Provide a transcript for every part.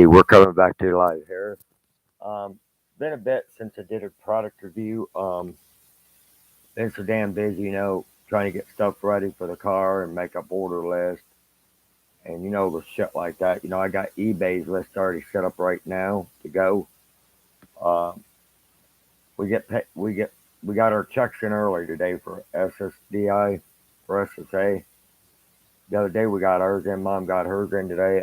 Hey, we're coming back to you live here. Um, been a bit since I did a product review. Been so damn busy, trying to get stuff ready for the car and make up order list and the shit like that. I got eBay's list already set up right now to go. Um, we got our checks in early today for SSDI for SSA. The other day we got ours in. Mom got hers in today.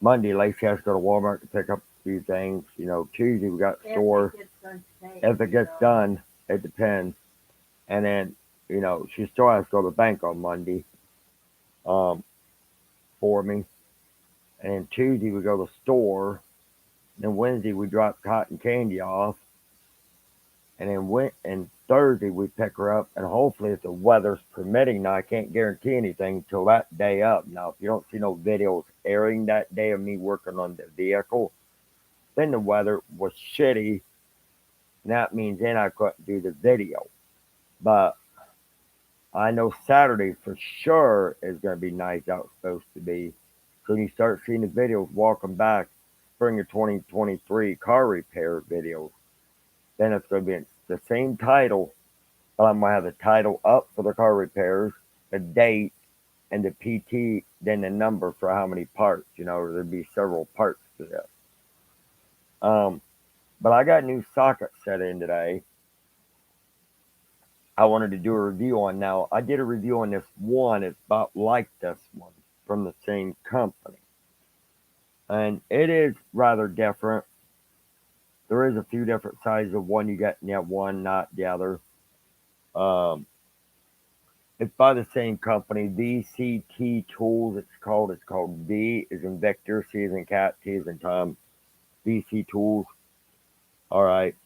Monday, Lacey has to go to Walmart to pick up a few things. Tuesday we got store. If it gets done, it depends. And then, she still has to go to the bank on Monday um, for me. And then Tuesday we go to the store. Then Wednesday we drop cotton candy off. And then and Thursday we pick her up. And hopefully, if the weather's permitting, now I can't guarantee anything until that day up. Now, if you don't see no videos airing that day of me working on the vehicle, then the weather was shitty. And that means then I couldn't do the video. But I know Saturday for sure is going to be nice out, supposed to be. So when you start seeing the videos walking back, spring of 2023 car repair videos, then it's going to be the same title, but I'm going to have the title up for the car repairs, the date, and the PT, then the number for how many parts. There'll be several parts to this. Um, but I got new sockets set in today. I wanted to do a review on. Now, I did a review on this one. It's about like this one from the same company. And it is rather different. There is a few different sizes of one you get in that one, not the other. Um, it's by the same company, VCT Tools. It's called. It's called V is in Victor, C is in Cat, T is in Tom. VC Tools. All right.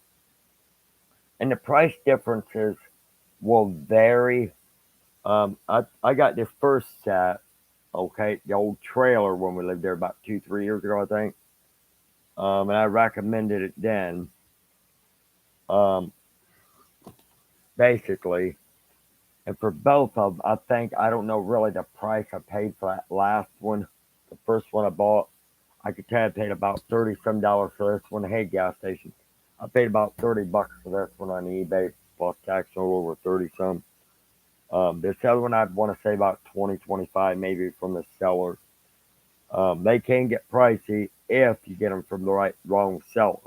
And the price differences will vary. I got this first set, okay, the old trailer when we lived there about 2, 3 years ago, I think. And I recommended it then. Um, basically, and for both of them, I think I don't know really the price I paid for that last one. The first one I bought, I could tell I paid about $30 for this one. Hey, gas station, I paid about $30 for this one on eBay plus tax, a over 30 some. This other one I'd want to say about 20, 25 maybe from the seller. They can get pricey if you get them from the wrong seller.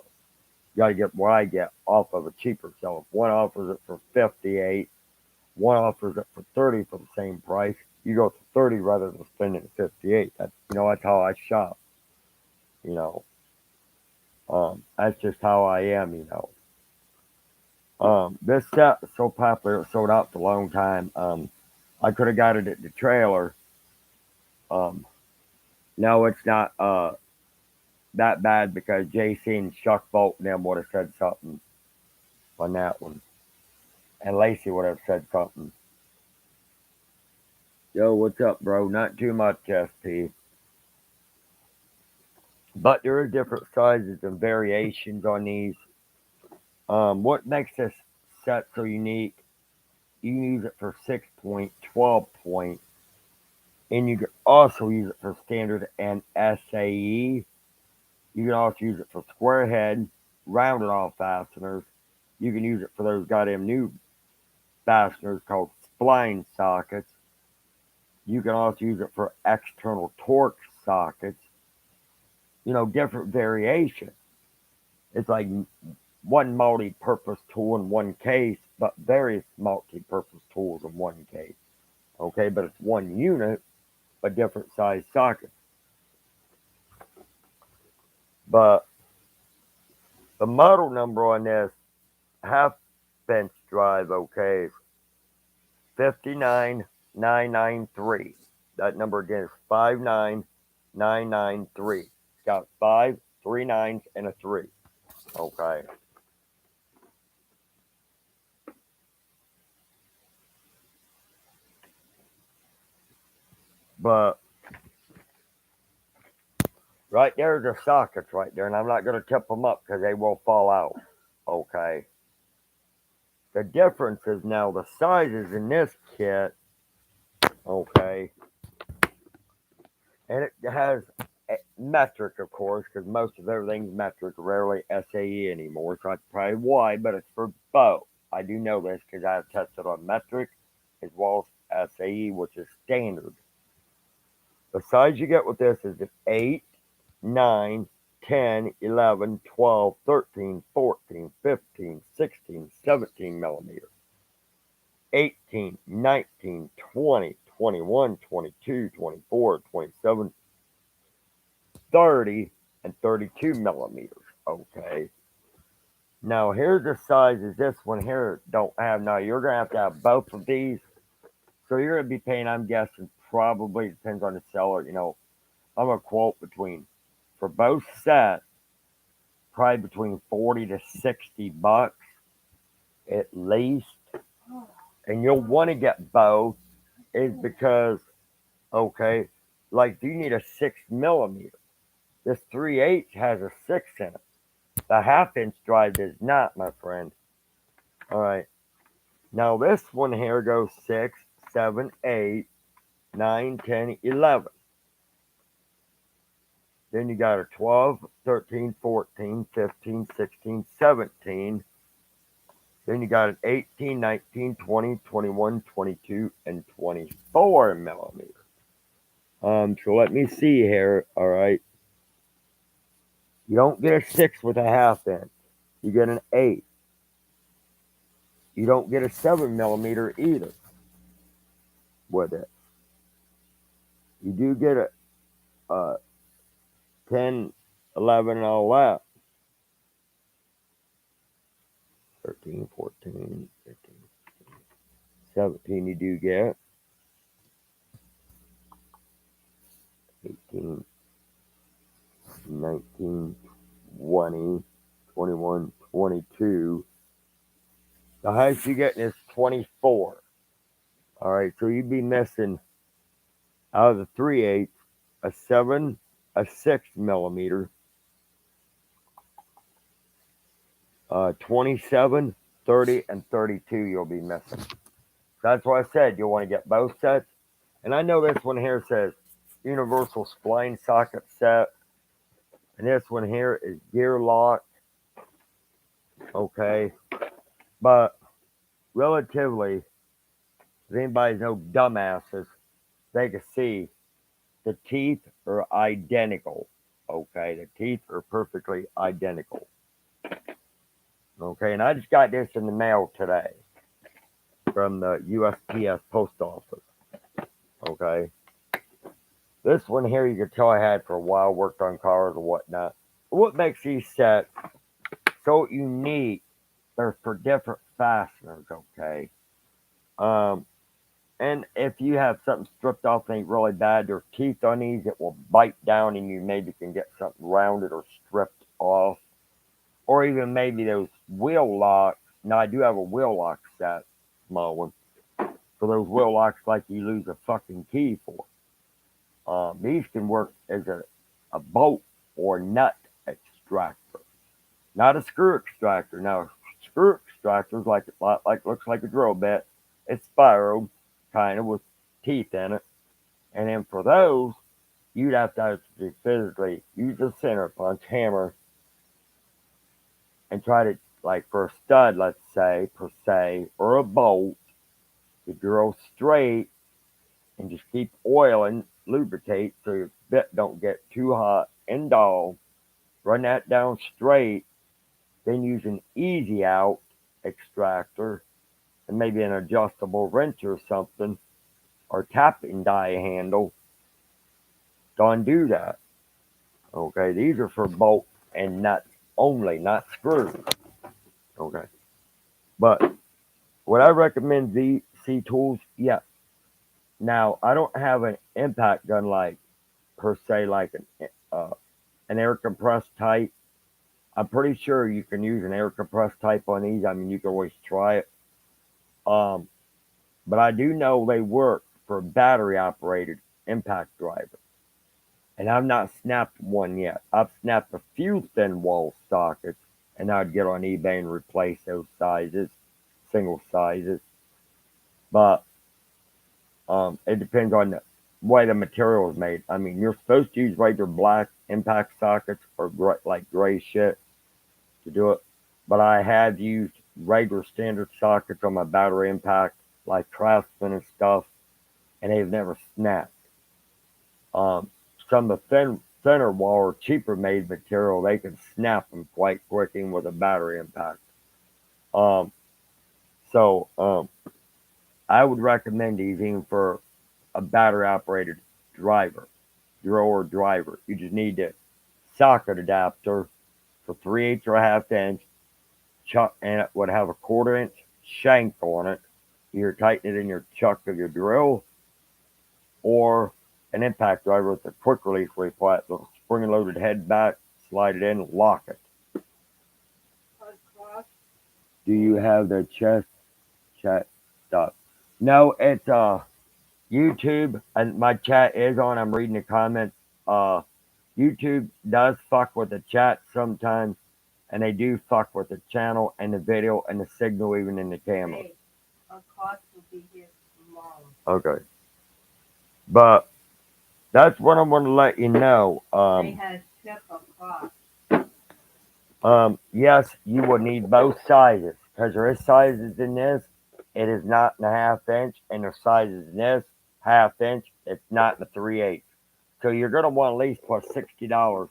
You got to get what I get off of a cheaper seller. If one offers it for 58, one offers it for 30 for the same price. You go for 30 rather than spending 58. That's how I shop. You know, that's just how I am. This set is so popular, it sold out for a long time. I could have got it at the trailer. Um, no, it's not that bad because JC and Chuck Bolt and them would have said something on that one. And Lacey would have said something. Yo, what's up, bro? Not too much, SP. But there are different sizes and variations on these. What makes this set so unique, you can use it for 6 point, 12 point, and you can also use it for standard and SAE. You can also use it for square head, rounded off fasteners. You can use it for those goddamn new fasteners called spline sockets. You can also use it for external torque sockets. Different variations. It's like one multi-purpose tool in one case, but various multi-purpose tools in one case. Okay, but it's one unit, but different size sockets. But the model number on this half bench drive, okay, 59993. That number again is 59993. It's got 5 3 9s and a 3. Okay. But right there's the sockets right there, and I'm not going to tip them up because they will fall out. Okay. The difference is now the sizes in this kit. Okay. And it has metric, of course, because most of everything's metric, rarely SAE anymore. So that's probably why, but it's for both. I do know this because I have tested on metric as well as SAE, which is standard. The size you get with this is an 8, 9, 10, 11, 12, 13, 14, 15, 16, 17 millimeters, 18, 19, 20, 21, 22, 24, 27, 30, and 32 millimeters. Okay. Now here's the sizes this one here don't have. Now you're gonna have to have both of these. So you're gonna be paying, I'm guessing, probably depends on the seller. I'm gonna quote between for both sets, probably between 40 to $60 at least. And you'll want to get both is because okay, like you need a 6 millimeter. This 3/8 has a 6 in it. The half-inch drive does not, my friend. All right. Now this one here goes 6, 7, 8, 9, 10, 11. Then you got a 12, 13, 14, 15, 16, 17. Then you got an 18, 19, 20, 21, 22, and 24 millimeters. So let me see here. All right. You don't get a 6 with a half inch. You get an 8. You don't get a 7 millimeter either with it. You do get a 10, 11, and all that. 13, 14, 15, 17 you do get. 18, 19, 20, 21, 22. The highest you're getting is 24. All right, so you'd be missing out of the 3/8 a 7, a 6 millimeter, 27, 30, and 32 you'll be missing. That's why I said you'll want to get both sets. And I know this one here says universal spline socket set. And this one here is gear lock. Okay. But relatively, if anybody's no dumbasses, they can see the teeth are identical. Okay. The teeth are perfectly identical. Okay. And I just got this in the mail today from the USPS post office. Okay. This one here you can tell I had for a while, worked on cars or whatnot. What makes these sets so unique? They're for different fasteners, okay? Um, and if you have something stripped off and ain't really bad, there's teeth on these that will bite down and you maybe can get something rounded or stripped off. Or even maybe those wheel locks. Now I do have a wheel lock set, small one, for those wheel locks like you lose a fucking key for. These can work as a bolt or nut extractor, not a screw extractor. Now, screw extractors like looks like a drill bit. It's spiral, kind of with teeth in it, and then for those, you'd have to actually physically use a center punch hammer and try to like for a stud, let's say per se, or a bolt, to drill straight and just keep oiling, lubricate so your bit don't get too hot and dull. Run that down straight, then use an easy out extractor and maybe an adjustable wrench or something or tapping die handle to undo that. Okay, these are for bolt and nuts only, not screws. Okay, but would I recommend VC tools? Yeah. Now I don't have an impact gun like per se like an air compressed type. I'm pretty sure you can use an air compressed type on these. I mean, you can always try it. Um, but I do know they work for battery operated impact driver. And I've not snapped one yet. I've snapped a few thin wall sockets, and I'd get on eBay and replace those sizes, single sizes. But it depends on way the material is made. I mean, you're supposed to use regular black impact sockets or like gray shit to do it, but I have used regular standard sockets on my battery impact, like Craftsman and stuff, and they've never snapped. Some of the thinner wall or cheaper made material, they can snap them quite quick even with a battery impact. Um, so I would recommend these even for a battery operated driver, drawer driver. You just need a socket adapter for 3/8 or a half inch, chuck, and it would have a 1/4 inch shank on it. Either tighten it in your chuck of your drill, or an impact driver with a quick release where you put the spring loaded head back, slide it in, lock it. Do you have the chest chat stuff? No, it's YouTube, and my chat is on. I'm reading the comments. Uh, YouTube does fuck with the chat sometimes, and they do fuck with the channel and the video and the signal, even in the camera. Hey, our cost will be here tomorrow. Okay, but that's what I'm going to let you know. They had ship across. Yes, you will need both sizes because there is sizes in this. It is not in a 1/2 inch, and there's sizes in this 1/2 inch. It's not in a 3/8. So you're going to want at least put $60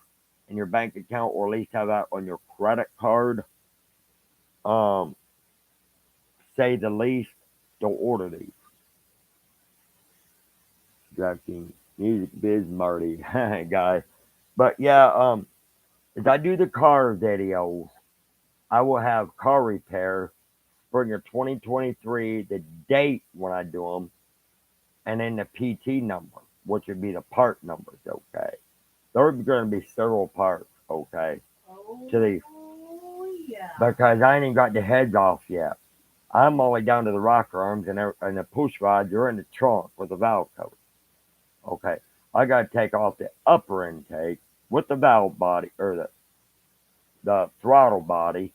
in your bank account, or at least have that on your credit card. Um, say the least. Don't order these. DraftKings Music Biz Marty guy. But yeah, as I do the car videos, I will have car repair spring of 2023, the date when I do them, and then the PT number, which would be the part numbers. Okay, there are going to be several parts. Okay, to these Yeah. because I ain't even got the heads off yet. I'm only down to the rocker arms and the push rod. You're in the trunk with the valve cover. Okay, I got to take off the upper intake with the valve body or the throttle body.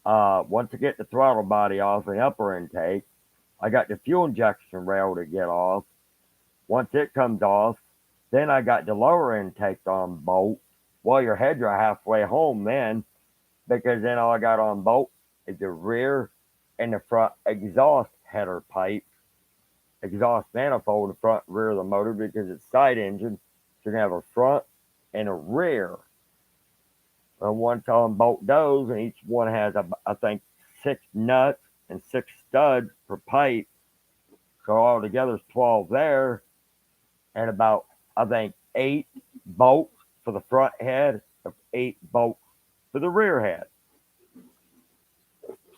Once I get the throttle body off the upper intake, I got the fuel injection rail to get off. Once it comes off, then I got the lower intake on bolt. Well, your heads are halfway home then, because then all I got on bolt is the rear and the front exhaust header pipe, exhaust manifold in the front and rear of the motor because it's side engine. So you're going to have a front and a rear. And once I unbolt those, and each one has, I think, 6 nuts and 6 studs per pipe. So altogether, it's 12 there, and about, I think, 8 bolts for the front head, 8 bolts for the rear head.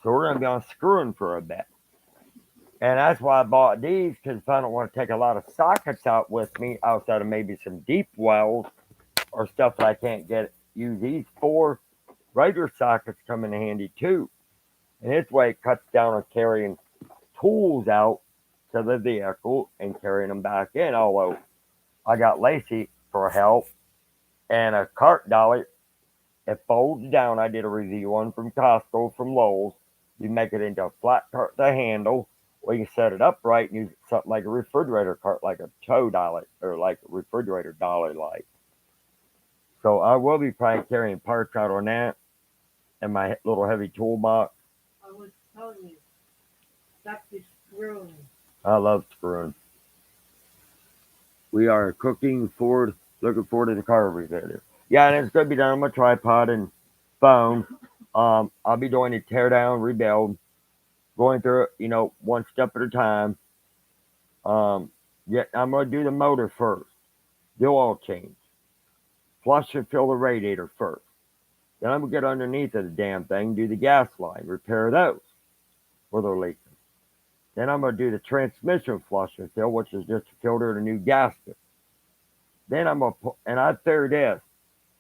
So we're going to be unscrewing for a bit. And that's why I bought these, because if I don't want to take a lot of sockets out with me, outside of maybe some deep wells or stuff that I can't use these for, regular sockets come in handy too. And this way it cuts down on carrying tools out to the vehicle and carrying them back in. Although I got Lacey for help and a cart dolly. It folds down. I did a review on from Costco from Lowe's. You make it into a flat cart to handle, or you can set it upright and use something like a refrigerator cart, like a tow dolly or like a refrigerator dolly light. So I will be probably carrying parts out on that and my little heavy toolbox. I was telling you, stop this screwing. I love screwing. We are looking forward to the car review. Yeah, and it's going to be done on my tripod and phone. I'll be doing a tear down, rebuild, going through it, one step at a time. Yeah, I'm going to do the motor first, the oil change, flush and fill the radiator first. Then I'm going to get underneath of the damn thing, do the gas line, repair those where they're leaking. Then I'm going to do the transmission flush and fill, which is just a filter and a new gasket. Then I'm going to put, and I figured this.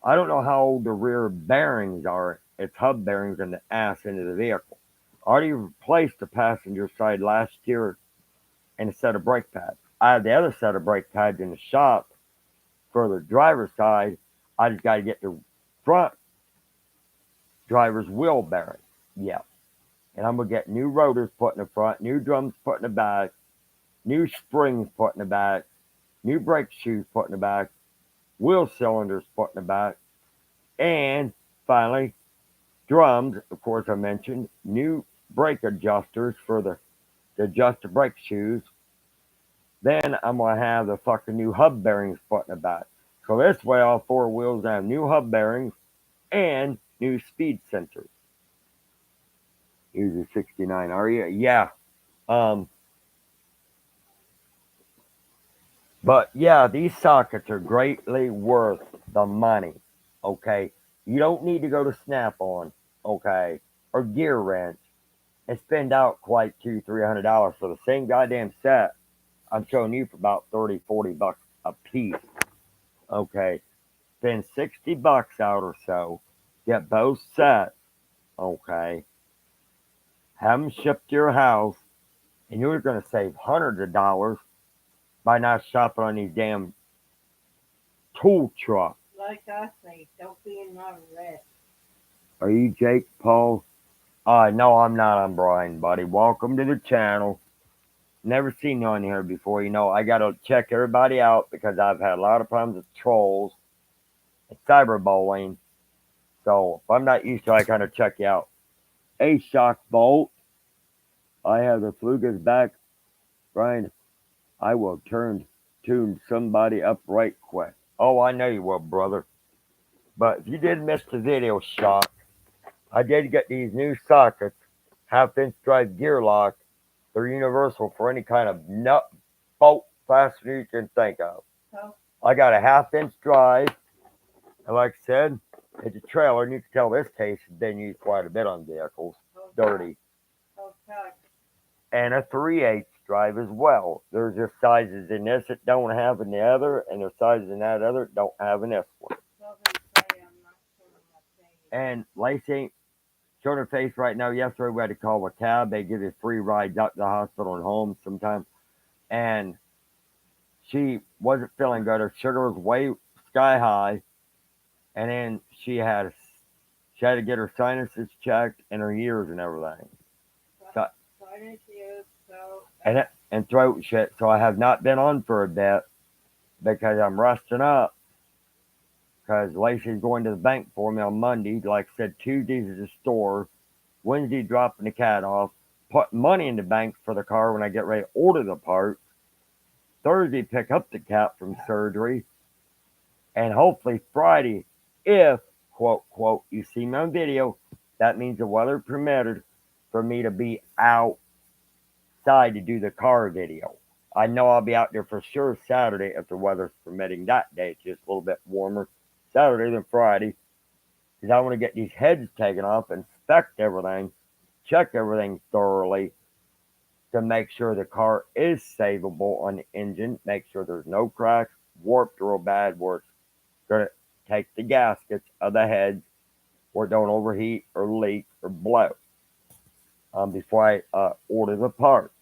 I don't know how old the rear bearings are. It's hub bearings in the ass end of the vehicle. I already replaced the passenger side last year and a set of brake pads. I have the other set of brake pads in the shop for the driver's side. I just got to get the front driver's wheel bearing. Yeah. And I'm going to get new rotors put in the front, new drums put in the back, new springs put in the back, new brake shoes put in the back, wheel cylinders put in the back, and finally, drums. Of course, I mentioned new brake adjusters for the adjust the brake shoes. Then I'm gonna have the fucking new hub bearings put in the back. So this way, all four wheels have new hub bearings and new speed sensors. Here's a 69, are you? Yeah. Um, but yeah, these sockets are greatly worth the money. Okay, you don't need to go to Snap-on, okay, or Gear Wrench and spend out quite $200-300 for the same goddamn set. I'm showing you for about 30-40 bucks a piece. Okay, spend $60 out or so, get both sets. Okay, have them shipped to your house, and you're gonna save hundreds of dollars by not shopping on these damn tool trucks. Like I say, don't be in my red. Are you Jake Paul? No, I'm not. I'm Brian, buddy. Welcome to the channel. Never seen you on here before. You know, I gotta check everybody out because I've had a lot of problems with trolls and cyberbullying. So if I'm not used to it, I kind of check you out. A shock bolt. I have the Flugas back. Brian, I will tune somebody up right quick. Oh, I know you will, brother. But if you did miss the video, shock, I did get these new sockets, half-inch drive gear lock. They're universal for any kind of nut bolt fastener you can think of. So, I got a half-inch drive, and like I said, it's a trailer, and you can tell this case has been used quite a bit on vehicles. Dirty. okay. And a 3/8 drive as well. There's just sizes in this that don't have in the other, and there's sizes in that other that don't have in this one. So they say I'm not showing my face. And Lacey ain't showing her face right now. Yesterday we had to call a cab. They give you free rides out to the hospital and home sometimes. And she wasn't feeling good. Her sugar was way sky high. And then she had to get her sinuses checked and her ears and everything. So, Sinus is so. and throat shit. So I have not been on for a bit because I'm resting up. Because Lacey's going to the bank for me on Monday. Like I said, Tuesday's at the store. Wednesday, dropping the cat off. Put money in the bank for the car when I get ready to order the parts. Thursday, pick up the cat from surgery. And hopefully Friday, if, quote, quote, you see me on video, that means the weather permitted for me to be outside to do the car video. I know I'll be out there for sure Saturday if the weather's permitting that day. It's just a little bit warmer Saturday than Friday. Because I want to get these heads taken off, inspect everything, check everything thoroughly to make sure the car is savable on the engine, make sure there's no cracks, warped real bad where it's going to take the gaskets of the heads where it don't overheat or leak or blow before I order the part.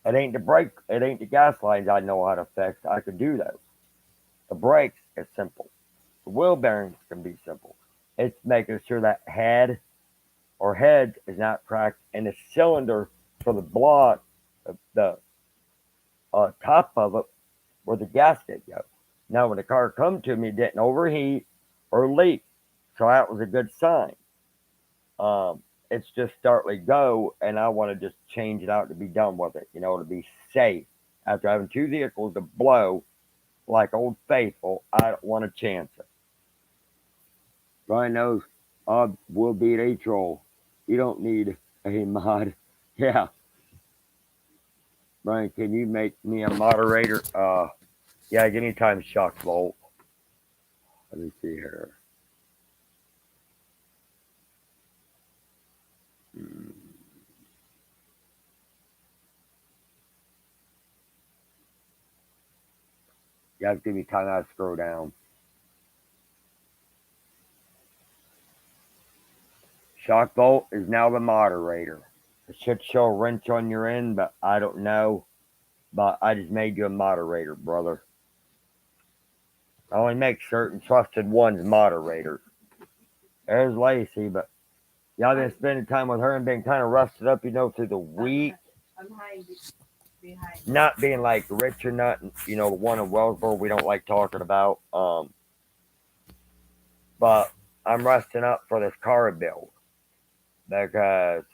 It ain't the brake, it ain't the gas lines I know how to fix. I could do those. The brakes is simple. The wheel bearings can be simple. It's making sure that head or head is not cracked, and the cylinder for the block, the top of it, where the gasket goes. Now, when the car come to me, it didn't overheat or leak, so that was a good sign. It's just starting to go, and I want to just change it out to be done with it, to be safe. After having two vehicles to blow like Old Faithful, I don't want to chance it. Brian knows I will beat a troll. You don't need a mod. Yeah. Brian, can you make me a moderator? Yeah, give me time, Shock Bolt. Let me see here. You have to give me time to scroll down. Shock Bolt is now the moderator. It should show a wrench on your end, but I don't know. But I just made you a moderator, brother. I only make certain trusted ones moderators. There's Lacey, but y'all been spending time with her and been kind of rusted up, through the week. I'm hiding. behind. not being like rich or not, the one in Wellsboro we don't like talking about. But I'm resting up for this car build because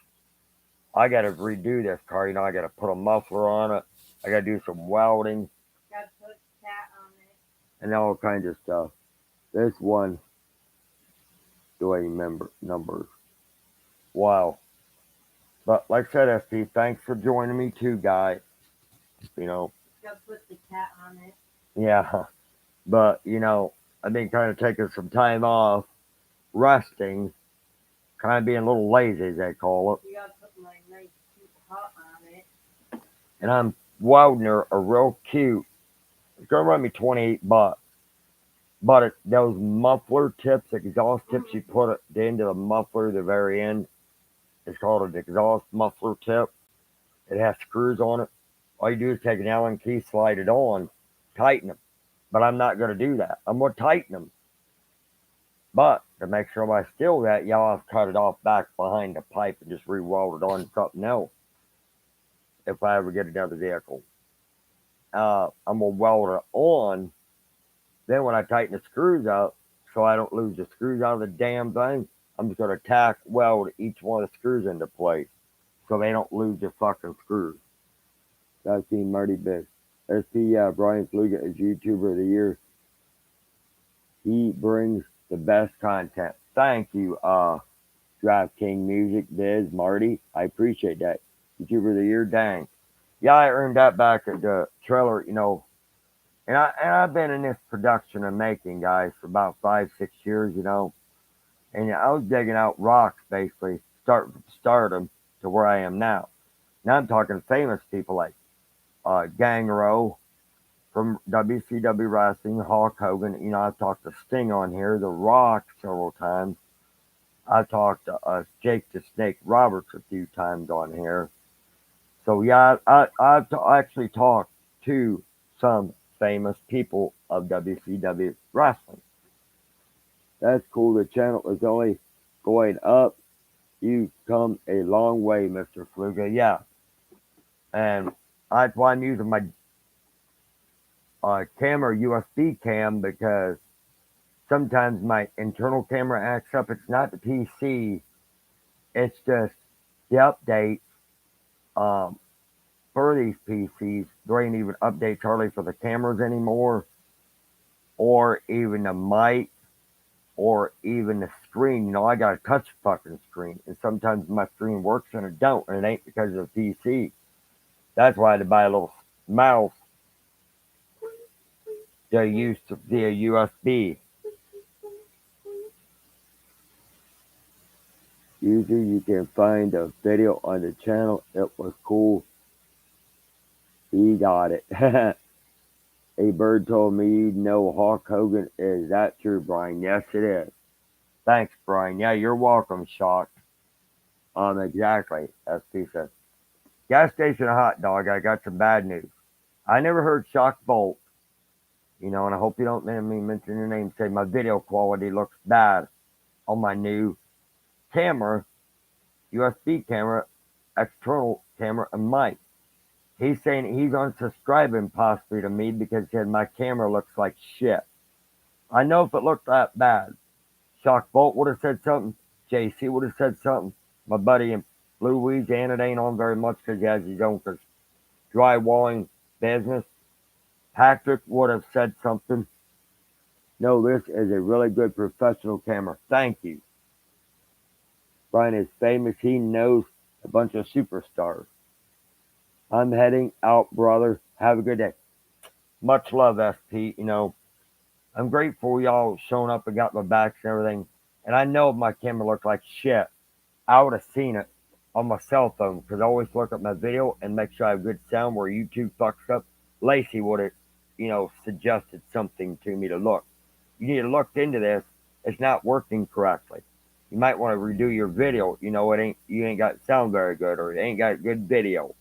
I got to redo this car. I got to put a muffler on it. I got to do some welding Gotta put cat on it. and all kinds of stuff. This one, do I remember numbers? Wow. But like I said, SP, thanks for joining me too, guy. Gotta put the cat on it. Yeah. But, I've been kind of taking some time off, resting, kind of being a little lazy, as they call it. You gotta put my nice cute hot on it. And I'm welding her a real cute. It's going to run me $28. But those muffler tips, exhaust tips, you put at the end of the muffler, the very end, it's called an exhaust muffler tip. It has screws on it. All you do is take an Allen key, slide it on, tighten them. But I'm not going to do that. I'm going to tighten them. But to make sure I steal that, y'all have to cut it off back behind the pipe and just re-weld it on something else. If I ever get another vehicle, I'm going to weld it on. Then when I tighten the screws up, so I don't lose the screws out of the damn thing, I'm just going to tack weld each one of the screws into place so they don't lose the fucking screws. That's Team Marty Big. SP Brian Fluga is YouTuber of the Year. He brings the best content. Thank you, Drive King Music Biz Marty. I appreciate that. YouTuber of the Year, dang. Yeah, I earned that back at the trailer, And I've been in this production and making, guys, for about 5-6 years, And I was digging out rocks, basically, starting from stardom to where I am now. Now I'm talking famous people like Gangrel from WCW Wrestling, Hulk Hogan. I've talked to Sting on here, The Rock several times. I've talked to Jake the Snake Roberts a few times on here. So yeah, I've actually talked to some famous people of WCW wrestling. That's cool. The channel is only going up. You've come a long way, Mr. Fluga. Yeah. And that's why I'm using my camera USB cam because sometimes my internal camera acts up. It's not the PC. It's just the updates for these PCs. There ain't even updates hardly for the cameras anymore, or even the mic, or even the screen. I got a touch fucking screen, and sometimes my screen works and it don't, and it ain't because of the PC. That's why I had to buy a little mouse to use via USB. Usually you can find a video on the channel. It was cool. He got it. A bird told me you know Hulk Hogan. Is that true, Brian? Yes, it is. Thanks, Brian. Yeah, you're welcome, Shock. Exactly. As he said. Gas station hot dog. I got some bad news. I never heard Shock Bolt. And I hope you don't mind me mention your name. Say my video quality looks bad on my new camera, USB camera, external camera, and mic. He's saying he's unsubscribing possibly to me because he said my camera looks like shit. I know if it looked that bad, Shock Bolt would have said something. JC would have said something. My buddy in Louisiana ain't on very much because he has his own drywalling business. Patrick would have said something. No, this is a really good professional camera. Thank you. Brian is famous. He knows a bunch of superstars. I'm heading out, brother. Have a good day. Much love, SP. I'm grateful y'all showing up and got my backs and everything. And I know if my camera looked like shit, I would have seen it on my cell phone because I always look at my video and make sure I have good sound where YouTube fucks up. Lacey would have, suggested something to me to look. You need to look into this. It's not working correctly. You might want to redo your video. You ain't got sound very good or it ain't got good video.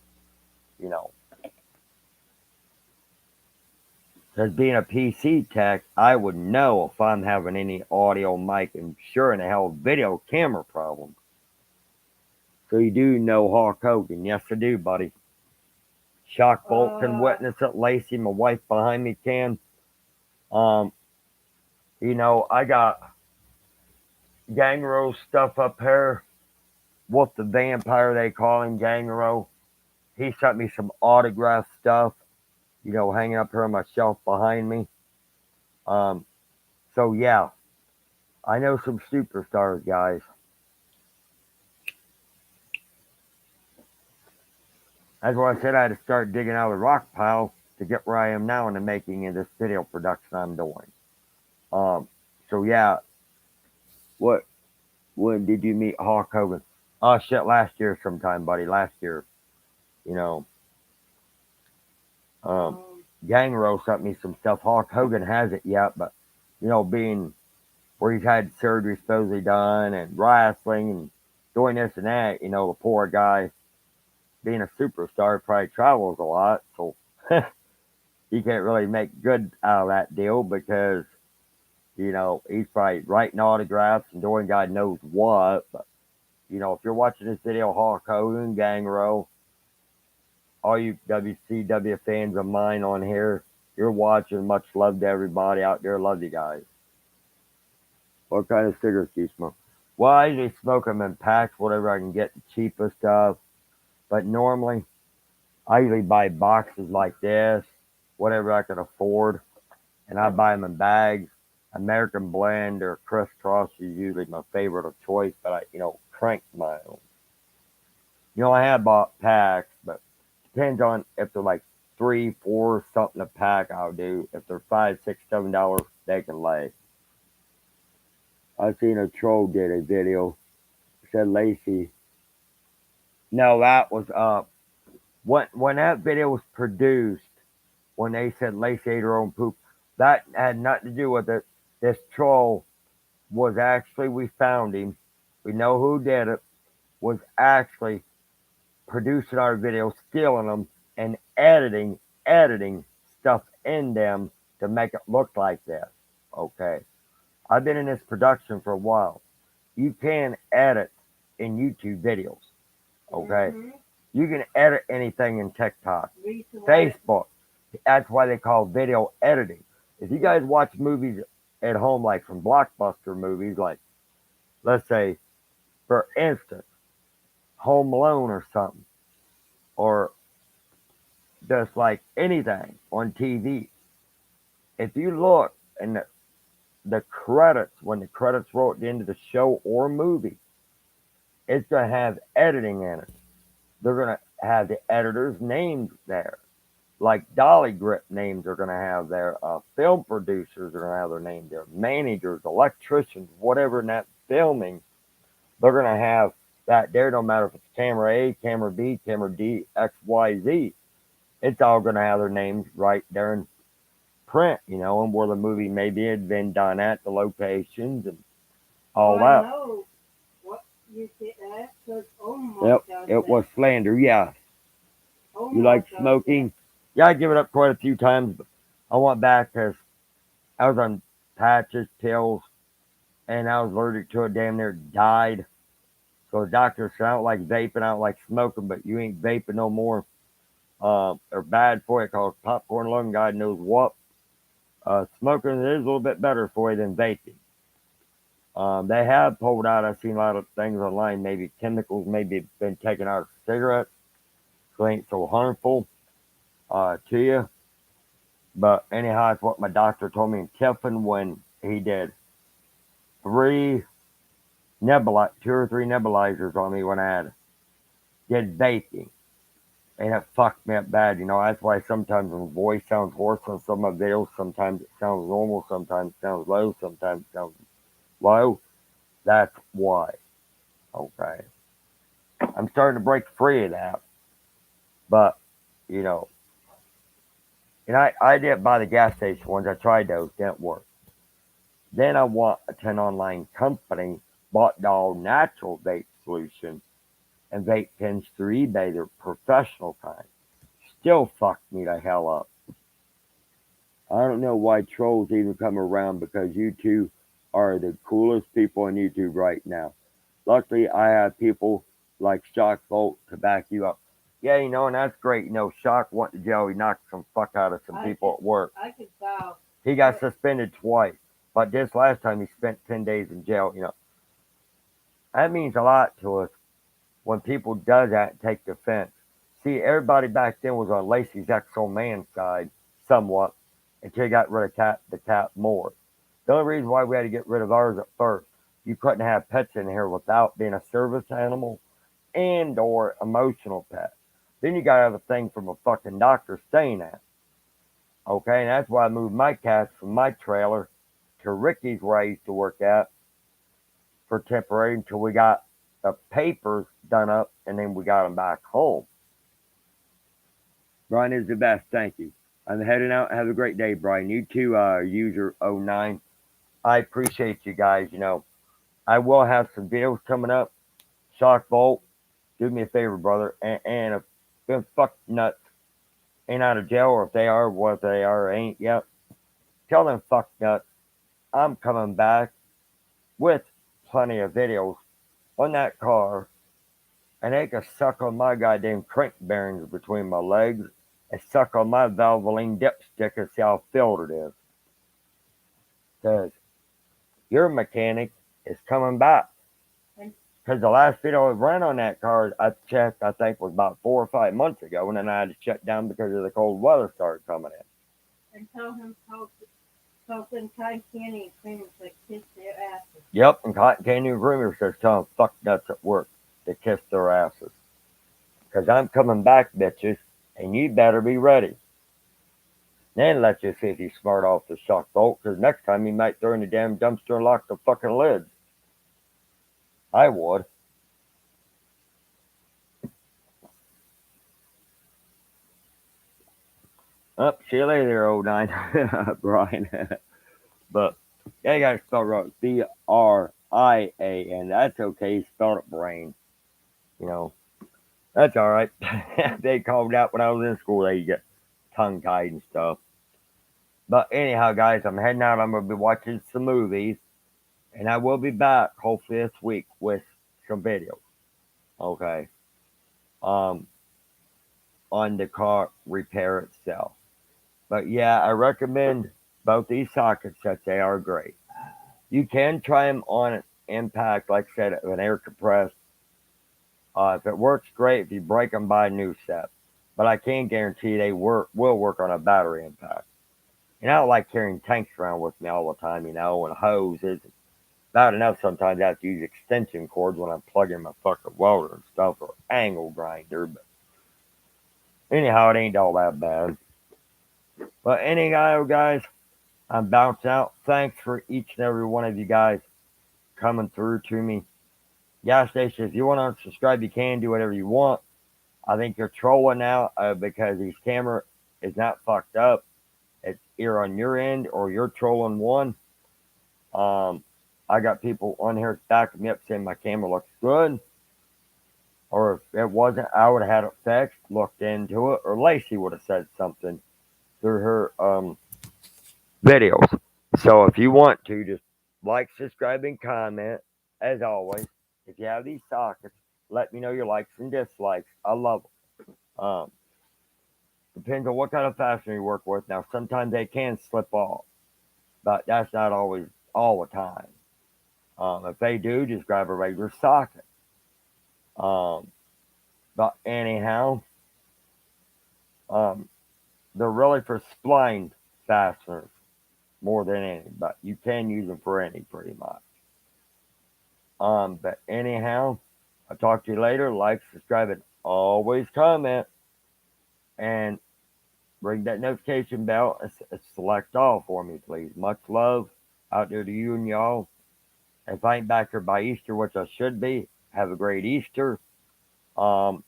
Because being a PC tech, I would know if I'm having any audio, mic, and sure in the hell video camera problems. So you do know Hulk Hogan. Yes, I do, buddy. Shock Bolt can witness it. Lacey, my wife behind me, can. Um, I got Gangrel stuff up here. Wolf the Vampire, they call him Gangrel. He sent me some autograph stuff, hanging up here on my shelf behind me. Um, so yeah, I know some superstars, guys. That's why I said I had to start digging out of the rock pile to get where I am now in the making of this video production I'm doing. Um, so yeah, what? When did you meet Hulk Hogan? Oh shit, last year sometime, buddy. Last year, you know. Um, Gangrel sent me some stuff. Hulk Hogan hasn't yet, but being where he's had surgery supposedly done and wrestling and doing this and that, the poor guy being a superstar probably travels a lot, so he can't really make good out of that deal because he's probably writing autographs and doing God knows what. But if you're watching this video, Hulk Hogan, Gangrel, all you WCW fans of mine on here, you're watching. Much love to everybody out there. Love you guys. What kind of cigarettes do you smoke? Well, I usually smoke them in packs, whatever I can get the cheapest of. But normally, I usually buy boxes like this, whatever I can afford, and I buy them in bags. American Blend or Crisscross is usually my favorite of choice, but I, crank my own. I have bought packs, but depends on if they're like 3, 4 something a pack. I'll do. If they're $5, $6, $7, they can lay. I seen a troll did a video. Said Lacey. No, that was when that video was produced. When they said Lacey ate her own poop, that had nothing to do with it. This troll was actually, we found him. We know who did it. Was actually producing our videos, stealing them, and editing stuff in them to make it look like this. Okay. I've been in this production for a while. You can edit in YouTube videos. Okay. Mm-hmm. You can edit anything in TikTok, Facebook. That's why they call video editing. If you guys watch movies at home, like from Blockbuster movies, like, let's say, for instance, Home Alone or something, or just like anything on TV, if you look in the credits, when the credits roll at the end of the show or movie, it's going to have editing in it. They're going to have the editor's names there. Like Dolly Grip names are going to have their film producers are going to have their names there. Managers, electricians, whatever in that filming, they're going to have that there. No matter if it's camera A, camera B, camera D, X, Y, Z. It's all going to have their names right there in print, and where the movie maybe had been done at, the locations and all that. I know what you did that because Yep, it was slander, yeah. You like smoking? Yeah, I give it up quite a few times, but I went back because I was on patches, pills, and I was allergic to it, damn near died. So the doctor said, I don't like vaping, I don't like smoking, but you ain't vaping no more. They're bad for you because popcorn lung, God knows what. Smoking is a little bit better for you than vaping. They have pulled out, I've seen a lot of things online, maybe chemicals maybe been taken out of cigarettes, so it ain't so harmful to you. But anyhow, it's what my doctor told me in Tiffin when he did 2 or 3 nebulizers on me when I did vaping. And it fucked me up bad, That's why sometimes my voice sounds hoarse on some of my videos. Sometimes it sounds normal, sometimes it sounds low, sometimes it sounds low. That's why. Okay. I'm starting to break free of that. But, and I did buy the gas station ones. I tried those, didn't work. Then I went to an online company, bought the all natural vape solution and vape pens through eBay. They're professional kind. Still fucked me the hell up. I don't know why trolls even come around because you two are the coolest people on YouTube right now. Luckily, I have people like Shock Bolt to back you up. Yeah, and that's great. Shock went to jail. He knocked some fuck out of some people at work. I could file. He got suspended twice, but this last time he spent 10 days in jail. That means a lot to us when people does that and take defense. See, everybody back then was on Lacey's ex-old man side somewhat until he got rid of the Cat Moore. The only reason why we had to get rid of ours at first, you couldn't have pets in here without being a service animal and or emotional pet. Then you gotta have a thing from a fucking doctor saying that. Okay, and that's why I moved my cats from my trailer to Ricky's where I used to work at for temporary until we got the papers done up and then we got them back home. Brian is the best, thank you. I'm heading out. Have a great day, Brian. You too, user '09. I appreciate you guys. I will have some videos coming up. Shock Bolt, do me a favor, brother. And if them fuck nuts ain't out of jail, or if they are, what they are, ain't yet, tell them fuck nuts I'm coming back with plenty of videos on that car, and they can suck on my goddamn crank bearings between my legs and suck on my Valvoline dipstick and see how filled it is. Because your mechanic is coming back. Because the last video I ran on that car, I checked, I think was about 4 or 5 months ago, and then I had to shut down because of the cold weather started coming in. And tell him Cotton Candy and Creamers that kiss their asses. Yep, and Cotton Candy and Creamers says tell them fuck nuts at work to kiss their asses. Because I'm coming back, bitches, and you better be ready. Then let's just see if he's smart off the Shock Bolt, because next time he might throw in the damn dumpster and lock the fucking lids. I would. Up, see you later, '09, Brian. But yeah, you gotta spell right. BRIA, and that's okay. He spelled it brain. That's all right. They called out when I was in school. They get tongue tied and stuff. But anyhow, guys, I'm heading out. I'm gonna be watching some movies, and I will be back hopefully this week with some videos. Okay. Um, on the car repair itself. But yeah, I recommend both these socket sets. They are great. You can try them on an impact, like I said, an air compressed. If it works, great. If you break them, buy a new set. But I can guarantee they will work on a battery impact. And I don't like carrying tanks around with me all the time, and hoses. Bad enough sometimes I have to use extension cords when I'm plugging my fucking welder and stuff, or angle grinder. But anyhow, it ain't all that bad. But anyhow, guys, I'm bouncing out. Thanks for each and every one of you guys coming through to me. Gas station, if you want to unsubscribe, you can do whatever you want. I think you're trolling now because his camera is not fucked up. It's either on your end or you're trolling one. I got people on here backing me up saying my camera looks good. Or if it wasn't, I would have had it fixed, looked into it, or Lacey would have said something through her videos. So if you want to, just like, subscribe, and comment. As always, if you have these sockets, let me know your likes and dislikes. I love them. Depends on what kind of fastener you work with. Now, sometimes they can slip off, but that's not always all the time. If they do, just grab a regular socket. But anyhow, they're really for spline fasteners more than any, but you can use them for any pretty much. But anyhow, I'll talk to you later. Like, subscribe, and always comment. And ring that notification bell and select all for me, please. Much love out there to you and y'all. If I ain't back here by Easter, which I should be, have a great Easter. Like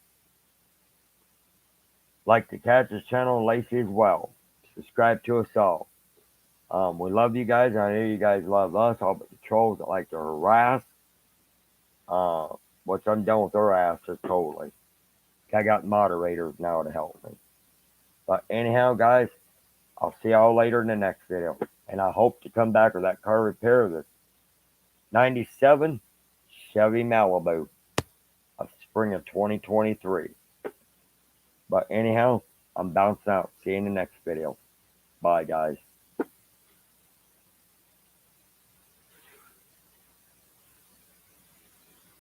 the Catcher's channel and Lacey as well. Subscribe to us all. We love you guys. I know you guys love us. All but the trolls that like to harass. Which I'm done with their asses totally. I got moderators now to help me. But anyhow, guys, I'll see y'all later in the next video. And I hope to come back with that car repair of this 97 Chevy Malibu of spring of 2023. But anyhow, I'm bouncing out. See you in the next video. Bye, guys.